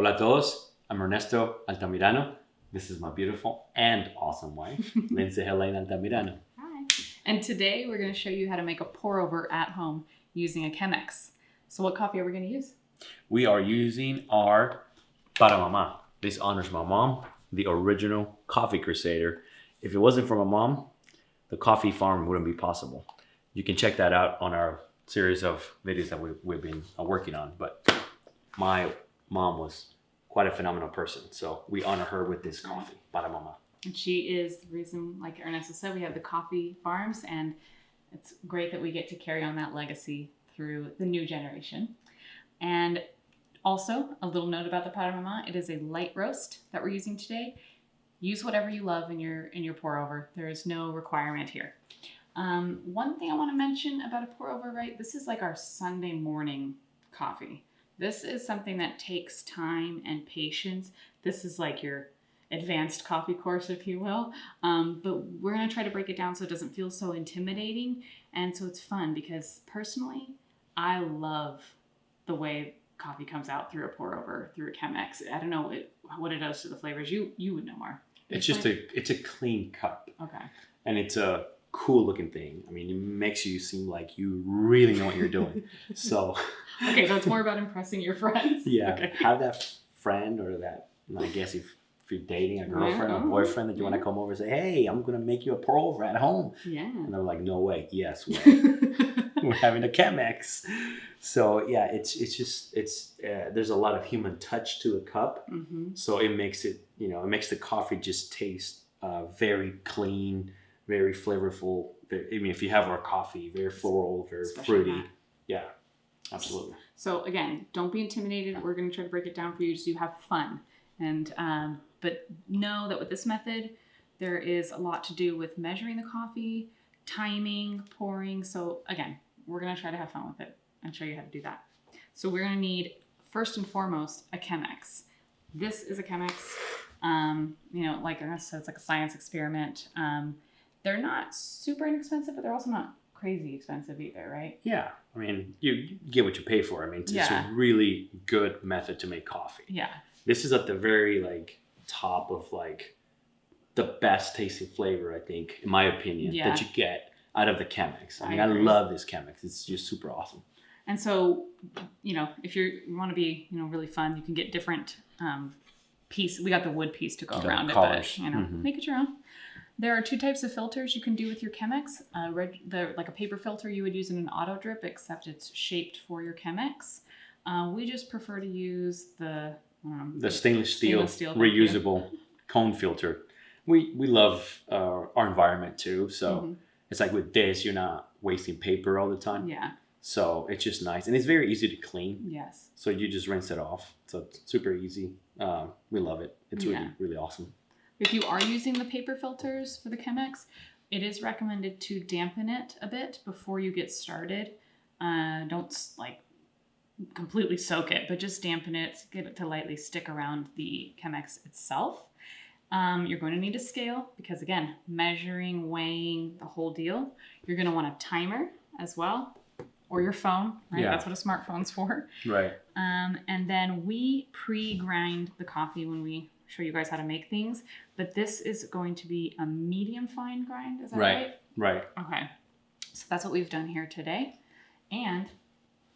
Hola a todos. I'm Ernesto Altamirano. This is my beautiful and awesome wife, Lindsay Helene Altamirano. Hi. And today we're going to show you how to make a pour-over at home using a Chemex. So what coffee are we going to use? We are using our Para Mama. This honors my mom, the original coffee crusader. If it wasn't for my mom, the coffee farm wouldn't be possible. You can check that out on our series of videos that we've been working on. But my mom was quite a phenomenal person. So we honor her with this coffee, Para Mama. And she is the reason, like Ernesto said, we have the coffee farms, and it's great that we get to carry on that legacy through the new generation. And also, a little note about the Para Mama, it is a light roast that we're using today. Use whatever you love in your pour over. There is no requirement here. One thing I want to mention about a pour over, right? This is like our Sunday morning coffee. This is something that takes time and patience. This is like your advanced coffee course, if you will. But we're going to try to break it down so it doesn't feel so intimidating. And so it's fun because personally, I love the way coffee comes out through a pour over, through a Chemex. I don't know what it does to the flavors. You would know more. It's a clean cup. Okay. And it's a cool looking thing. I mean, it makes you seem like you really know what you're doing. So okay, so it's more about impressing your friends. Yeah. Okay. Have that friend or that, I guess if you're dating a girlfriend or a boyfriend that you want to come over and say, hey, I'm going to make you a pour over at home. Yeah. And they're like, no way. Yes, we're having a Chemex. So yeah, it's there's a lot of human touch to a cup. Mm-hmm. So it makes it, it makes the coffee just taste very clean, very flavorful. I mean, if you have our coffee, very floral, very fruity. Yeah, absolutely. So again, don't be intimidated. We're going to try to break it down for you so you have fun. And but know that with this method, there is a lot to do with measuring the coffee, timing, pouring. So again, we're going to try to have fun with it and show you how to do that. So we're going to need, first and foremost, a Chemex. This is a Chemex. Like Ernest said, it's like a science experiment. They're not super inexpensive, but they're also not crazy expensive either, right? Yeah. I mean, you get what you pay for. I mean, it's a really good method to make coffee. Yeah. This is at the very top of the best tasting flavor, I think, in my opinion, that you get out of the Chemex. I mean, I love this Chemex. It's just super awesome. And so, if you want to be, really fun, you can get different piece. We got the wood piece to go around colors. It, but make it your own. There are two types of filters you can do with your Chemex. Like a paper filter you would use in an auto drip, except it's shaped for your Chemex. We just prefer to use the stainless steel reusable cone filter. We love our environment too. So it's like with this, you're not wasting paper all the time. Yeah. So it's just nice. And it's very easy to clean. Yes. So you just rinse it off. So it's super easy. We love it. It's really, really awesome. If you are using the paper filters for the Chemex, it is recommended to dampen it a bit before you get started. Don't completely soak it, but just dampen it, get it to lightly stick around the Chemex itself. You're going to need a scale because, again, measuring, weighing, the whole deal. You're going to want a timer as well, or your phone, right? Yeah. That's what a smartphone's for. Right. And then we pre-grind the coffee when we show you guys how to make things, but this is going to be a medium fine grind. Is that right? Right. Okay. So that's what we've done here today. And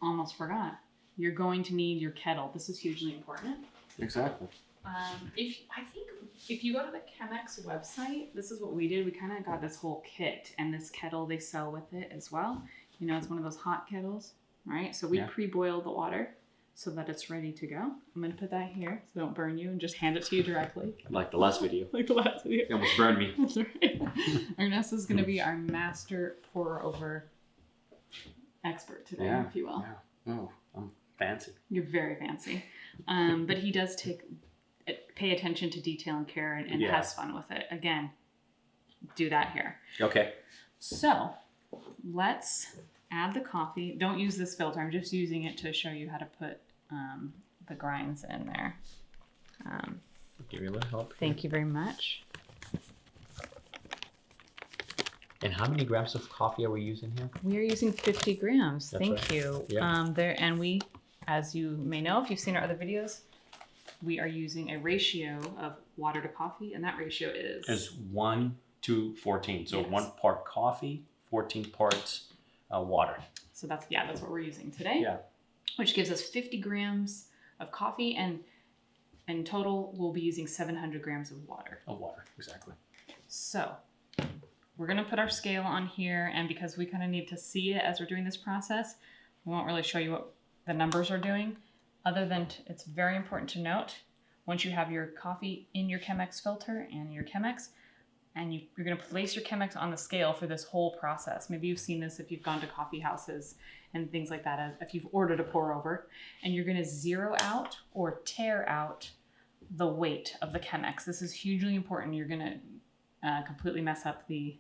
almost forgot, you're going to need your kettle. This is hugely important. Exactly. If you go to the Chemex website, this is what we did. We kind of got this whole kit, and this kettle they sell with it as well. It's one of those hot kettles, right? So we pre-boiled the water so that it's ready to go. I'm going to put that here so don't burn you and just hand it to you directly. Like the last video. It almost burned me. That's right. Ernesto is going to be our master pour-over expert today, if you will. Yeah. Oh, I'm fancy. You're very fancy. But he does pay attention to detail and care and has fun with it. Again, do that here. Okay. So let's add the coffee. Don't use this filter. I'm just using it to show you how to put the grinds in there. Give you a little help. Thank you very much. And how many grams of coffee are we using here? We are using 50 grams. That's Thank you. Yeah. And we, as you may know, if you've seen our other videos, we are using a ratio of water to coffee, and that ratio is... It's 1 to 14. So Yes. 1 part coffee, 14 parts water. So that's what we're using today. Yeah. Which gives us 50 grams of coffee, and in total, we'll be using 700 grams of water. Of water, exactly. So we're going to put our scale on here, and because we kind of need to see it as we're doing this process, we won't really show you what the numbers are doing, other than it's very important to note, once you have your coffee in your Chemex filter and your Chemex, and you're going to place your Chemex on the scale for this whole process. Maybe you've seen this if you've gone to coffee houses and things like that, as if you've ordered a pour over, and you're going to zero out or tear out the weight of the Chemex. This is hugely important. You're going to completely mess up the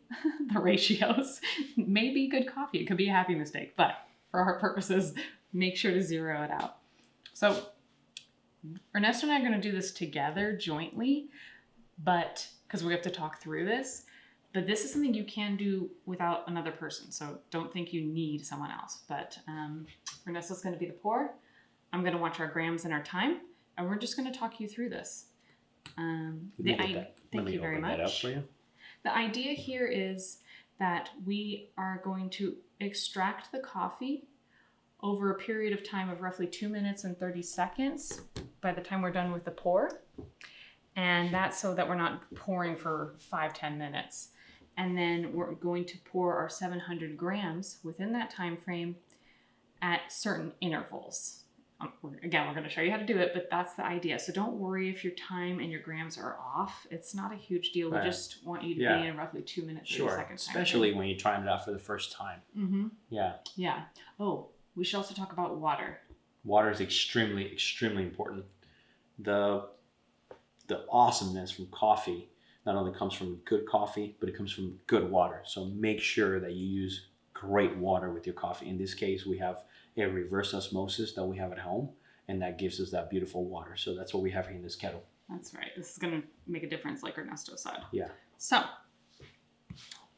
ratios. Maybe good coffee. It could be a happy mistake, but for our purposes, make sure to zero it out. So Ernesto and I are going to do this together jointly, but because we have to talk through this, but this is something you can do without another person. So don't think you need someone else, but Ernesto's going to be the pour. I'm going to watch our grams and our time, and we're just going to talk you through this. Thank you very much. That up for you. The idea here is that we are going to extract the coffee over a period of time of roughly 2 minutes and 30 seconds by the time we're done with the pour. And that's so that we're not pouring for 5-10 minutes. And then we're going to pour our 700 grams within that time frame at certain intervals. Again, we're going to show you how to do it, but that's the idea. So don't worry if your time and your grams are off. It's not a huge deal. We just want you to be in roughly 2 minutes, 30 seconds. Especially when you're trying it out for the first time. Mm-hmm. Yeah. Yeah. Oh, we should also talk about water. Water is extremely, extremely important. The awesomeness from coffee not only comes from good coffee, but it comes from good water. So make sure that you use great water with your coffee. In this case, we have a reverse osmosis that we have at home, and that gives us that beautiful water. So that's what we have here in this kettle. That's right. This is going to make a difference, like Ernesto said. Yeah. So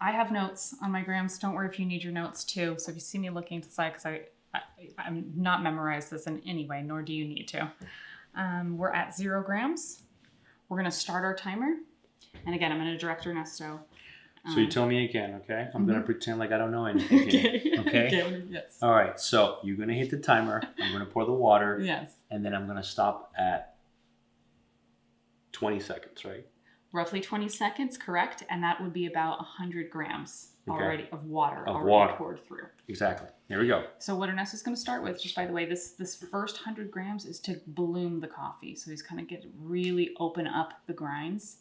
I have notes on my grams. Don't worry if you need your notes too. So if you see me looking to the side, because I'm not memorized this in any way, nor do you need to. We're at 0 grams. We're going to start our timer. And again, I'm going to direct Ernesto. So you tell me again, okay? I'm going to pretend like I don't know anything here, okay? Yes. All right, so you're going to hit the timer. I'm going to pour the water. Yes. And then I'm going to stop at 20 seconds, right? Roughly 20 seconds, correct. And that would be about 100 grams already of water poured through. Exactly. Here we go. So what Ernesto's going to start with, just by the way, this first 100 grams is to bloom the coffee. So he's kind of really open up the grinds.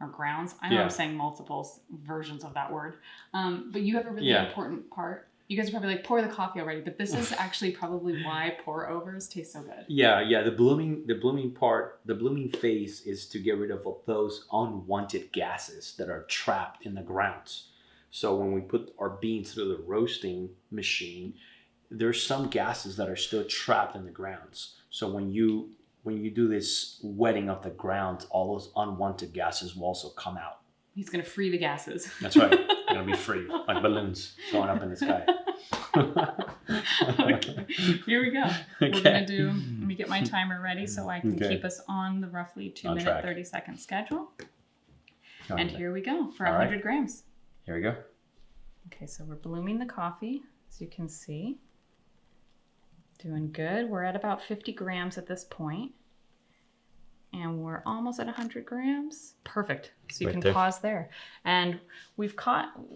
Or grounds. I know I'm saying multiple versions of that word. But you have a really important part. You guys are probably like, pour the coffee already. But this is actually probably why pour overs taste so good. Yeah. The blooming part, the blooming phase is to get rid of those unwanted gases that are trapped in the grounds. So when we put our beans through the roasting machine, there's some gases that are still trapped in the grounds. So when you do this wetting of the ground, all those unwanted gases will also come out. He's going to free the gases. That's right. They're going to be free, like balloons going up in the sky. Okay. Here we go. Okay. We're going to do, let me get my timer ready so I can keep us on the roughly 2 minute, 30 second schedule. And here we go for 100 grams. Here we go. Okay, so we're blooming the coffee, as you can see. Doing good. We're at about 50 grams at this point. And we're almost at 100 grams. Perfect. So you can pause there. And we've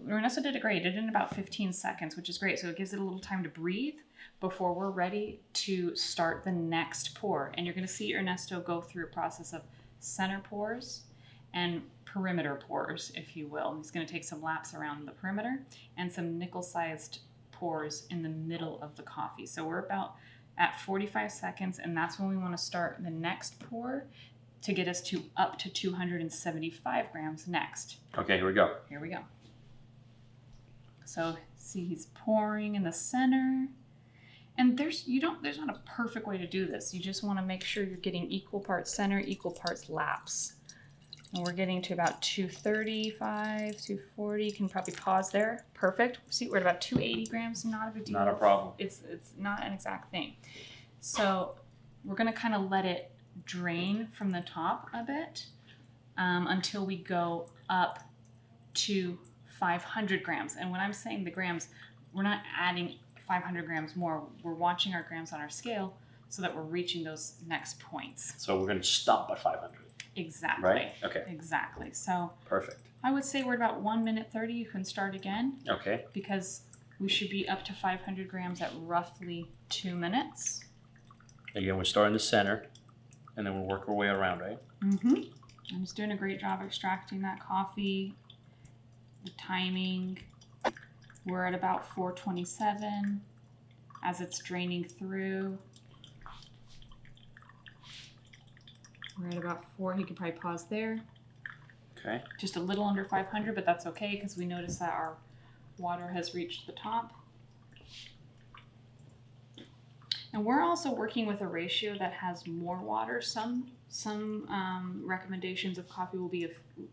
Ernesto did it great. He did it in about 15 seconds, which is great. So it gives it a little time to breathe before we're ready to start the next pour. And you're going to see Ernesto go through a process of center pours and perimeter pours, if you will. He's going to take some laps around the perimeter and some nickel-sized pours in the middle of the coffee. So we're about at 45 seconds, and that's when we want to start the next pour to get us to up to 275 grams next. Okay, here we go. Here we go. So see, he's pouring in the center. And there's not a perfect way to do this. You just want to make sure you're getting equal parts center, equal parts laps. And we're getting to about 235, 240. You can probably pause there. Perfect. See, we're at about 280 grams. Not a big deal. Not a problem. It's not an exact thing. So we're going to kind of let it drain from the top a bit until we go up to 500 grams. And when I'm saying the grams, we're not adding 500 grams more. We're watching our grams on our scale so that we're reaching those next points. So we're going to stop at 500. Exactly. Right? Okay. Exactly. So Perfect. I would say we're at about 1 minute 30. You can start again. Okay. Because we should be up to 500 grams at roughly 2 minutes. Again, we start in the center, and then we'll work our way around, right? Mm-hmm. I'm just doing a great job extracting that coffee. The timing, we're at about 427 as it's draining through. We're at about 4. You could probably pause there. Okay. Just a little under 500, but that's okay because we notice that our water has reached the top. And we're also working with a ratio that has more water. Some recommendations of coffee will be of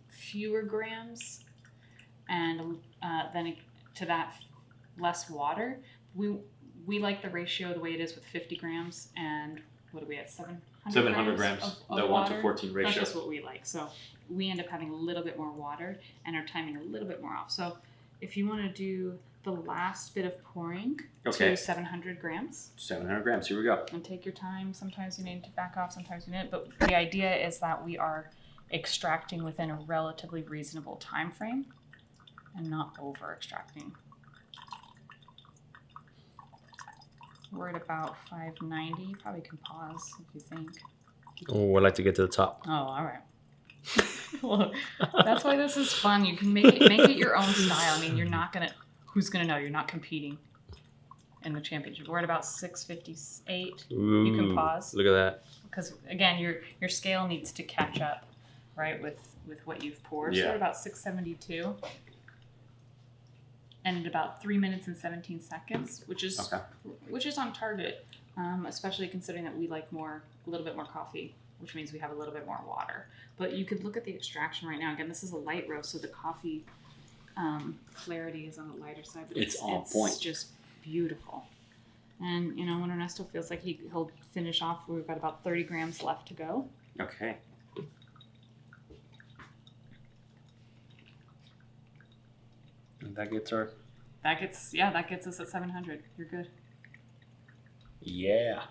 fewer grams, and then to that less water. We like the ratio the way it is with 50 grams and what are we at 700 grams. Of The 1 water. to 14 ratio. That's just what we like. So we end up having a little bit more water and our timing a little bit more off. So if you want to do the last bit of pouring to 700 grams. 700 grams. Here we go. And take your time. Sometimes you need to back off. Sometimes you need. But the idea is that we are extracting within a relatively reasonable time frame and not over extracting. We're at about 590. You probably can pause if you think. Oh, I'd like to get to the top. Oh, all right. Well, that's why this is fun. You can make it your own style. I mean, you're not gonna. Who's gonna know? You're not competing in the championship. We're at about 658. Ooh, you can pause. Look at that. Because again, your scale needs to catch up, right, with what you've poured. So we're at about 672. And at about 3 minutes and 17 seconds, which is on target, especially considering that we like a little bit more coffee, which means we have a little bit more water. But you could look at the extraction right now. Again, this is a light roast, so the coffee clarity is on the lighter side. But it's on point. It's just beautiful. And when Ernesto feels like he'll finish off, we've got about 30 grams left to go. Okay. That gets us at 700. You're good. Yeah.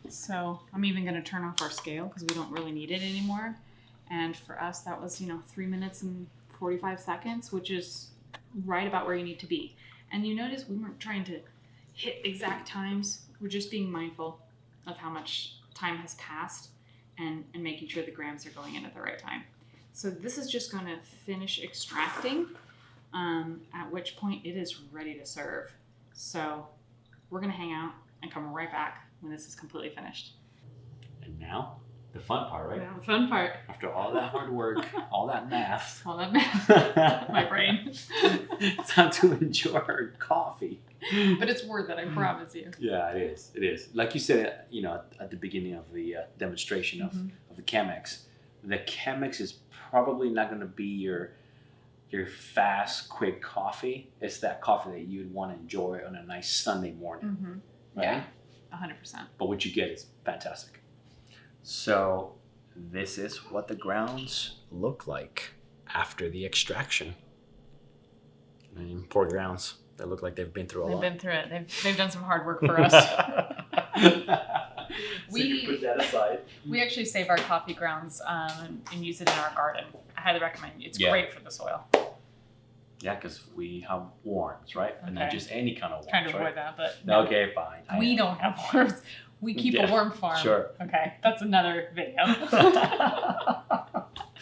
So I'm even going to turn off our scale because we don't really need it anymore. And for us, that was 3 minutes and 45 seconds, which is right about where you need to be. And you notice we weren't trying to hit exact times. We're just being mindful of how much time has passed and making sure the grams are going in at the right time. So this is just going to finish extracting, at which point it is ready to serve. So we're going to hang out and come right back when this is completely finished. And now, the fun part, right? Now the fun part. After all that hard work, all that math. My brain. It's time to enjoy our coffee. But it's worth it, I promise you. Yeah, it is. It is. Like you said, at the beginning of the demonstration of the Chemex, the Chemex is probably not going to be your fast, quick coffee. It's that coffee that you'd want to enjoy on a nice Sunday morning. Right? Yeah, 100%. But what you get is fantastic. So this is what the grounds look like after the extraction. And poor grounds. They look like they've been through a lot. They've been through it. They've done some hard work for us. So you put that aside. We actually save our coffee grounds and use it in our garden. I highly recommend it. It's great for the soil. Yeah, because we have worms, right? And not just any kind of worms. Trying to avoid that, but no. Okay, fine. We don't have worms. We keep a worm farm. Sure. Okay, that's another video.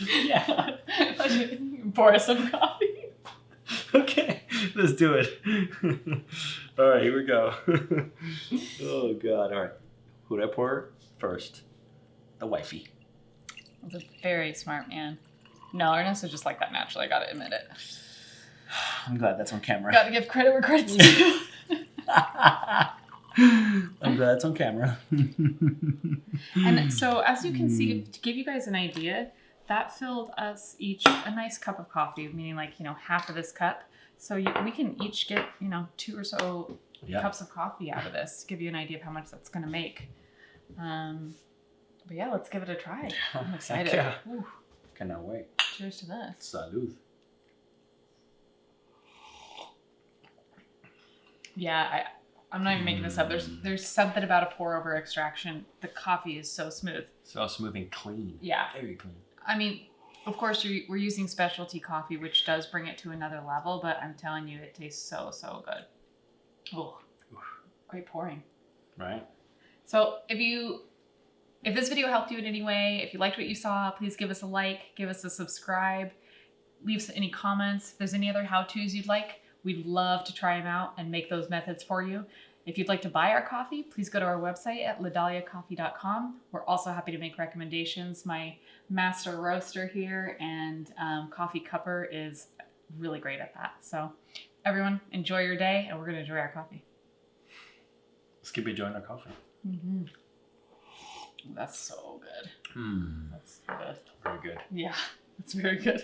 Yeah. Pour us some coffee. Okay, let's do it. All right, here we go. Oh, God. All right. Who'd I pour first? The wifey. That's a very smart man. No, Ernesto just like that naturally. I gotta admit it. I'm glad that's on camera. Gotta give credit where credit's due. I'm glad it's on camera. And so, as you can see, to give you guys an idea, that filled us each a nice cup of coffee, meaning half of this cup. So we can each get 2 or so cups of coffee out of this to give you an idea of how much that's going to make. But yeah, let's give it a try. I'm excited. Yeah. Ooh, Cannot wait. cheers to this. Salud. Yeah, I'm not even making this up. There's something about a pour over extraction. The coffee is so smooth. So smooth and clean. Yeah. Very clean. I mean, of course, we're using specialty coffee, which does bring it to another level, but I'm telling you, it tastes so, so good. Oh, great pouring. Right? So if this video helped you in any way, if you liked what you saw, please give us a like, give us a subscribe, leave us any comments. If there's any other how-tos you'd like, we'd love to try them out and make those methods for you. If you'd like to buy our coffee, please go to our website at ladaliacoffee.com. We're also happy to make recommendations. My master roaster here and coffee cupper is really great at that. So everyone, enjoy your day, and we're going to enjoy our coffee. Let's keep enjoying our coffee. Mm-hmm. That's so good. That's good. Very good. Yeah, that's very good.